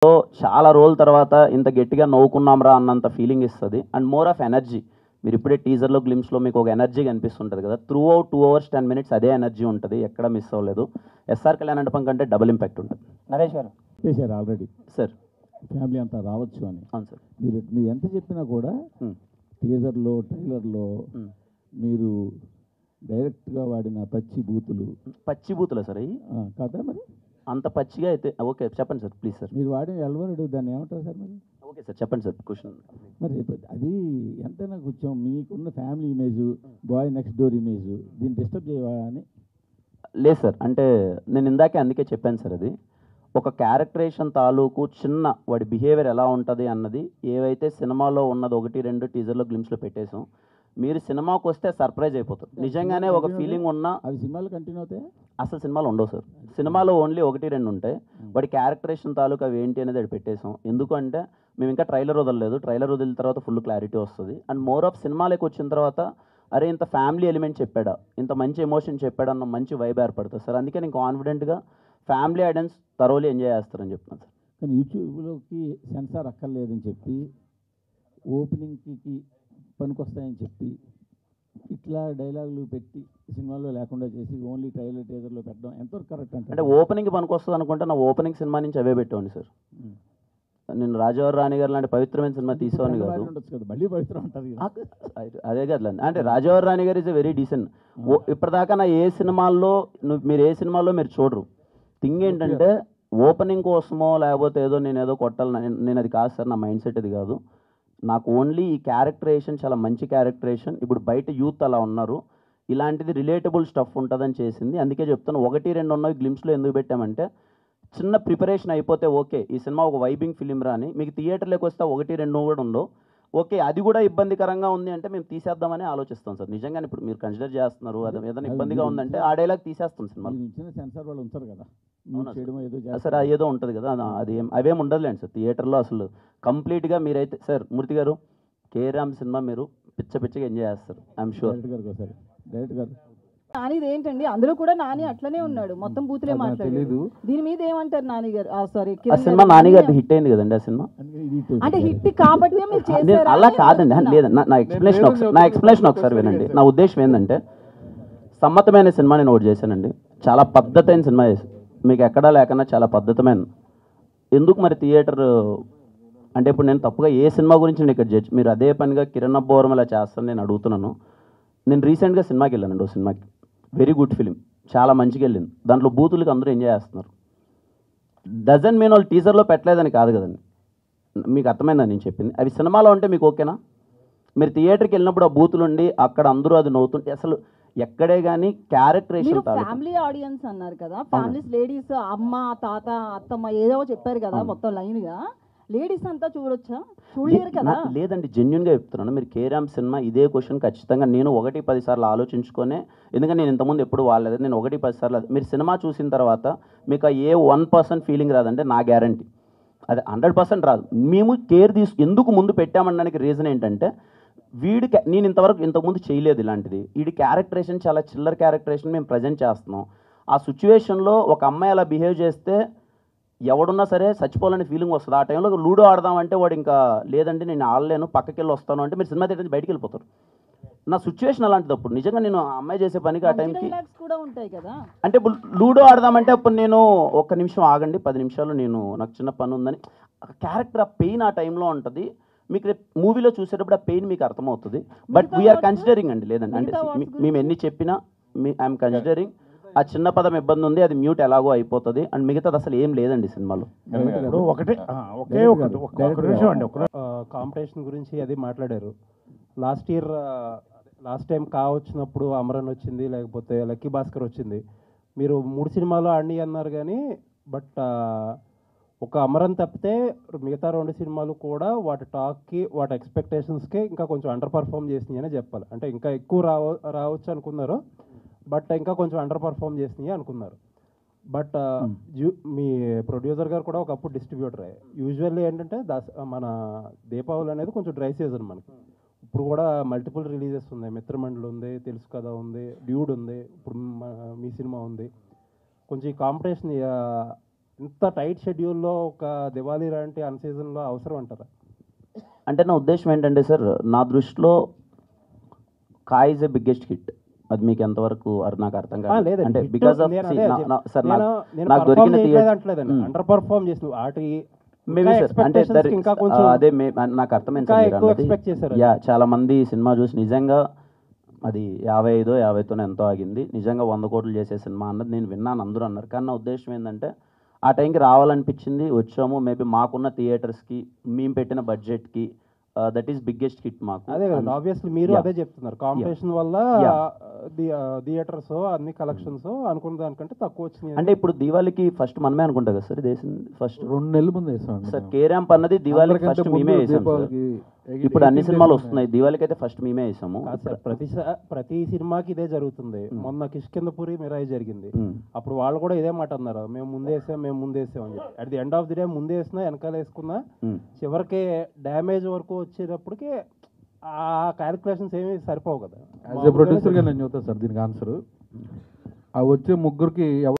So చాలా రోజుల తర్వాత ఇంత గట్టిగా నవ్వుకున్నాంరా అన్నంత ఫీలింగ్ ఇస్తుంది అండ్ మోర్ ఆఫ్ ఎనర్జీ. మీరు ఇప్పుడే టీజర్లో గ్లిమ్స్లో మీకు ఒక ఎనర్జీ కనిపిస్తుంటుంది కదా, త్రూ అవుట్ 2 hours 10 minutes అదే ఎనర్జీ ఉంటుంది, ఎక్కడ మిస్ అవ్వలేదు. ఎస్ఆర్ కళ్యాణ్ మండపం కంటే డబుల్ ఇంపాక్ట్ ఉంటుంది. నరేష్ గారు చేశారు ఆల్రెడీ సార్ ఫ్యామిలీ అంతా రావచ్చు అని. అవును సార్. మీరు ఎంత చెప్పినా కూడా టీజర్లో ట్రైలర్లో మీరు డైరెక్ట్గా వాడిన పచ్చి బూతులు సార్ అయ్యి కదా, మరి అంత పచ్చిగా అయితే ఓకే చెప్పండి సార్ ప్లీజ్ సార్. మీరు వాడిన ఎల్వరుడు దాన్ని ఏమంటారు సార్ మరి? ఓకే సార్ చెప్పండి సార్ క్వశ్చన్. మరి అది ఎంతైనా కొంచెం మీకున్న family image, boy next door image దీన్ని డిస్టర్బ్ చేయవా అని? లేదు సార్, అంటే నేను ఇందాకే అందుకే చెప్పాను సార్, అది ఒక క్యారెక్టరేషన్ తాలూకు చిన్న వాడి బిహేవియర్ ఎలా ఉంటుంది అన్నది ఏవైతే సినిమాలో ఉన్నది 1-2 టీజర్లో గ్లిమ్స్లో పెట్టేసాం. మీరు సినిమాకి వస్తే సర్ప్రైజ్ అయిపోతారు. నిజంగానే ఒక ఫీలింగ్ ఉన్నా అవి సినిమాలు కంటిన్యూ అవుతాయి, అసలు సినిమాలు ఉండవు సార్. సినిమాలో ఓన్లీ 1-2 ఉంటాయి. వాడి క్యారెక్టరేషన్ తాలూకు అవి ఏంటి అనేది అది పెట్టేసాం. ఎందుకంటే మేము ఇంకా ట్రైలర్ వదలలేదు, ట్రైలర్ వదిలిన తర్వాత ఫుల్ క్లారిటీ వస్తుంది. అండ్ మోర్ ఆఫ్ సినిమాలోకి వచ్చిన తర్వాత అరే ఇంత ఫ్యామిలీ ఎలిమెంట్ చెప్పాడా, ఇంత మంచి ఎమోషన్ చెప్పాడా అన్న మంచి వైబ్ ఏర్పడుతుంది సార్. అందుకే నేను కాన్ఫిడెంట్గా ఫ్యామిలీ ఆడియన్స్ తరోలీ ఎంజాయ్ చేస్తారని చెప్తున్నాను సార్. కానీ యూట్యూబ్లోకి సెన్సార్ అక్కర్లేదని చెప్పి ఓపెనింగ్కి పనికొస్తాయని చెప్పి ఇట్లా డైలాగులు పెట్టి సినిమాలో లేకుండా చేసి ఓన్లీ ట్రైలర్ టీజర్లో పెట్టడం ఎంతవరకు కరెక్ట్ అంటే ఓపెనింగ్కి పనికొస్తుంది అనుకుంటే నా ఓపెనింగ్ సినిమా నుంచి అవే పెట్టండి సార్. నేను రాజవర్ రాణి గారు లాంటి పవిత్రమైన సినిమా తీసుకోని కాదు, మళ్ళీ పవిత్రం ఉంటుంది అదే కదండి. అంటే రాజవర్ రాణి గారు ఇస్ ఎ వెరీ డీసెంట్. ఇప్పటిదాకా నా ఏ సినిమాల్లో మీరు ఏ సినిమాల్లో మీరు చూడరు. థింగ్ ఏంటంటే ఓపెనింగ్ కోసమో లేకపోతే ఏదో నేను ఏదో కొట్టాలి, నేను అది కాదు సార్, నా మైండ్ సెట్ అది కాదు. నాకు ఓన్లీ ఈ క్యారెక్టరేషన్ చాలా మంచి క్యారెక్టరేషన్. ఇప్పుడు బయట యూత్ అలా ఉన్నారు, ఇలాంటిది రిలేటబుల్ స్టఫ్ ఉంటుందని చేసింది. అందుకే చెప్తాను 1-2 ఉన్నవి గ్లిమ్స్లో ఎందుకు పెట్టామంటే చిన్న ప్రిపరేషన్ అయిపోతే ఓకే ఈ సినిమా ఒక వైబింగ్ ఫిలిం రా అని, మీకు థియేటర్లోకి వస్తే 1-2 కూడా ఉండవు. ఓకే అది కూడా ఇబ్బందికరంగా ఉంది అంటే మేము తీసేద్దామని ఆలోచిస్తాం సార్. నిజంగానే ఇప్పుడు మీరు కన్సిడర్ చేస్తున్నారు అది ఏదైనా ఇబ్బందిగా ఉందంటే ఆ డైలాగ్ తీసేస్తాం సినిమా. సెన్సార్ వాళ్ళు ఉంచారు కదా సార్, ఏదో ఉంటుంది కదా, అది అవేం ఉండదులేండి సార్ థియేటర్లో అసలు. కంప్లీట్గా మీరైతే సార్ మూర్తి గారు కేరామ్ సినిమా మీరు పిచ్చగా ఎంజాయ్ చేస్తారు ఐఎమ్ షూర్. డైరెక్ట్ గారు నానిది ఏంటండి, అందులో కూడా నాని అట్లనే ఉన్నాడు, మొత్తం బూతులే మాట్లాడలేదు. దీని మీద ఏమంటారు నాని గారు? సారీ, ఆ సినిమా నాని గారిది హిట్ అయింది కదండి ఆ సినిమా. అంటే హిట్ కాబట్టి మీరు చేశారా? అలా కాదండి, లేదండి. నా ఎక్స్ప్లెనేషన్ ఒకసారి వినండి. నా ఉద్దేశం ఏంటంటే సమ్మతమైన సినిమా నేను ఒకటి చేశానండి, చాలా పద్ధతైన సినిమా చేశాను. మీకు ఎక్కడా లేకన్నా చాలా పద్ధతమైన. ఎందుకు మరి థియేటర్ అంటే ఇప్పుడు నేను తప్పుగా ఏ సినిమా గురించి నేను ఇక్కడ చేయొచ్చు, మీరు అదే పనిగా కిరణ్ అబ్బోరం ఇలా చేస్తాను నేను అడుగుతున్నాను. నేను రీసెంట్గా సినిమాకి వెళ్ళానండి, ఓ సినిమాకి వెరీ గుడ్ ఫిలిం, చాలా మంచిగా వెళ్ళింది. దాంట్లో బూతులకి అందరూ ఎంజాయ్ చేస్తున్నారు. డజన్ మీన్ వాళ్ళు టీజర్లో పెట్టలేదని కాదు కదండి, మీకు అర్థమైందని నేను చెప్పింది. అవి సినిమాలో ఉంటే మీకు ఓకేనా? మీరు థియేటర్కి వెళ్ళినప్పుడు ఆ బూతులు ఉండి అక్కడ అందరూ అది నవ్వుతుంటే అసలు ఎక్కడే కానీ క్యారెక్టరేషన్. ఫ్యామిలీ ఆడియన్స్ అన్నారు కదా, ఫ్యామిలీస్ లేడీస్ అమ్మ తాత అత్తమ్మ ఏదో చెప్పారు కదా, మొత్తం లైన్ గా లేడీస్ అంతా చూడొచ్చా? చూడలేరు కదా. లేదండి, జెన్యున్గా చెప్తున్నాను. మీరు కేరామ్ సినిమా ఇదే క్వశ్చన్ ఖచ్చితంగా నేను 1-10 సార్లు ఆలోచించుకొని, ఎందుకంటే నేను ఇంతకుముందు ఎప్పుడు వాడలేదు, నేను 1-10 సార్లు మీరు సినిమా చూసిన తర్వాత మీకు ఏ 1% ఫీలింగ్ రాదంటే నా గ్యారంటీ అది 100% రాదు. మేము కేర్ ఎందుకు ముందు పెట్టామనడానికి రీజన్ ఏంటంటే నేను ఇంతకుముందు చేయలేదు ఇలాంటిది. వీడి క్యారెక్టరేషన్ చాలా చిల్లర క్యారెక్టరేషన్ మేము ప్రజెంట్ చేస్తున్నాం. ఆ సిచ్యువేషన్లో ఒక అమ్మాయి అలా బిహేవ్ చేస్తే ఎవడున్నా సరే చచ్చిపోవాలని ఫీలింగ్ వస్తుంది. ఆ టైంలో లూడో ఆడదామంటే వాడు ఇంకా లేదండి నేను ఆడలేను పక్కకి వెళ్ళి వస్తాను అంటే మీరు సినిమా థియేటర్ నుంచి బయటికి వెళ్ళిపోతారు. నా సిచ్యువేషన్ అలాంటిది. అప్పుడు నిజంగా నేను ఆ అమ్మాయి చేసే పనికి ఆ టైంకి కూడా ఉంటాయి కదా, అంటే ఇప్పుడు లూడో ఆడదామంటే అప్పుడు నేను 1 నిమిషం ఆగండి 10 నిమిషాలు నాకు చిన్న పని ఉందని క్యారెక్టర్ ఆ పెయిన్ ఆ టైంలో ఉంటుంది. మీకు రేపు మూవీలో చూసేటప్పుడు ఆ పెయిన్ మీకు అర్థమవుతుంది. బట్ వీఆర్ కన్సిడరింగ్ అండి, లేదండి అంటే మేము ఎన్ని చెప్పినా ఐఎమ్ కన్సిడరింగ్ ఆ చిన్న పదం ఇబ్బంది ఉంది, అది మ్యూట్ ఎలాగో అయిపోతుంది అండ్ మిగతాది అసలు ఏం లేదండి సినిమాలో. కాంపిటీషన్ గురించి అది మాట్లాడారు. లాస్ట్ టైం వచ్చినప్పుడు అమరన్ వచ్చింది, లేకపోతే లక్కీ భాస్కర్ వచ్చింది. మీరు 3 సినిమాలు ఆడి అన్నారు కానీ బట్ ఒక అమరన్ తప్పితే మిగతా 2 సినిమాలు కూడా వాటి టాక్కి వాటి ఎక్స్పెక్టేషన్స్కి ఇంకా కొంచెం అండర్ పర్ఫామ్ చేసినాయి అని చెప్పాలి. అంటే ఇంకా ఎక్కువ రావచ్చు అనుకున్నారు, బట్ ఇంకా కొంచెం అండర్ పర్ఫామ్ చేసినాయి అనుకున్నారు. బట్ మీ ప్రొడ్యూసర్ గారు కూడా ఒకప్పుడు డిస్ట్రిబ్యూటర్. యూజువల్లీ ఏంటంటే మన దీపావళి అనేది కొంచెం డ్రై సీజన్ మనకి. ఇప్పుడు కూడా మల్టిపుల్ రిలీజెస్ ఉన్నాయి, మిత్రమండలి ఉంది, తెలుసు కదా ఉంది, డ్యూడ్ ఉంది, ఇప్పుడు మీ సినిమా ఉంది. కొంచెం ఈ కాంపిటీషన్ ఇంత టైట్ షెడ్యూల్లో ఒక దివాళీ లాంటి అన్ సీజన్లో అవసరం అంటారా? అంటే నా ఉద్దేశం ఏంటంటే సార్, నా దృష్టిలో కాయ్ ఇస్ ఎ బిగ్గెస్ట్ హిట్. అది మీకు ఎంతవరకు నాకు అర్థం కాదు. లేదండి, అంటే hit బికాస్ ఆఫ్ నేను సార్ అదే నేను నాకు perform దొరికిన చేయట్లేదు అంటలేదండి, అండర్ పర్ఫార్మ్ చేసిన వాటి మేబీ సార్ అంటే expectations కి ఇంకా కొంచెం అదే నాకు అర్థమైంది ఇంకా సార్ మీరు ఎక్కువ అన్నది. expect చేశారు. యా, చాలా మంది సినిమా చూసి నిజంగా అది 55-50తోనే ఎంతో ఆగింది, నిజంగా 100 కోట్లు చేసే సినిమా అన్నది నేను విన్నాను, అందరూ అన్నారు. కానీ నా ఉద్దేశం ఏంటంటే ఆ టైంకి రావాలనిపించింది, వచ్చాము. మేబీ మాకున్న థియేటర్స్కి, మేము పెట్టిన బడ్జెట్కి దట్ ఈస్ బిగ్గెస్ట్ హిట్ మాకు. అదే కదా ఆబ్వియస్లీ మీరు Yeah. అదే చెప్తున్నారు, కాంపిటీషన్ వల్ల Yeah. థియేటర్స్ అన్ని కలెక్షన్స్ అనుకున్న దానికంటే తక్కువ వచ్చినాయి. అంటే ఇప్పుడు దివాళీకి ఫస్ట్ మనమే అనుకుంటా కదా సార్, దేశం ఫస్ట్ 2 నెలల ముందు వేసామండి సార్ కే ర్యాంప్ అన్నది దివాళీకి ఫస్ట్ మేమే వేసాం సార్. ఇప్పుడు అన్ని సినిమాలు వస్తున్నాయి, దివాళీకి అయితే ఫస్ట్ మేమే వేసాము. కాదు సార్, ప్రతి సినిమాకి ఇదే జరుగుతుంది. మొన్న కిష్కిందపురి మిరాయి జరిగింది, అప్పుడు వాళ్ళు కూడా ఇదే మాట అన్నారు, మేము ముందేసాం అని చెప్పి. At the end of the day ముందే వేసినా వెనకాల వేసుకున్నా చివరికి డ్యామేజ్ వరకు వచ్చేటప్పటికి ఆ క్యాలిక్యులేషన్స్ ఏమీ సరిపోవు కదా. యాజ్ ఎ ప్రొడ్యూసర్గా నేను చెప్తాను సార్ దీనికి ఆన్సర్. ఆ వచ్చే ముగ్గురికి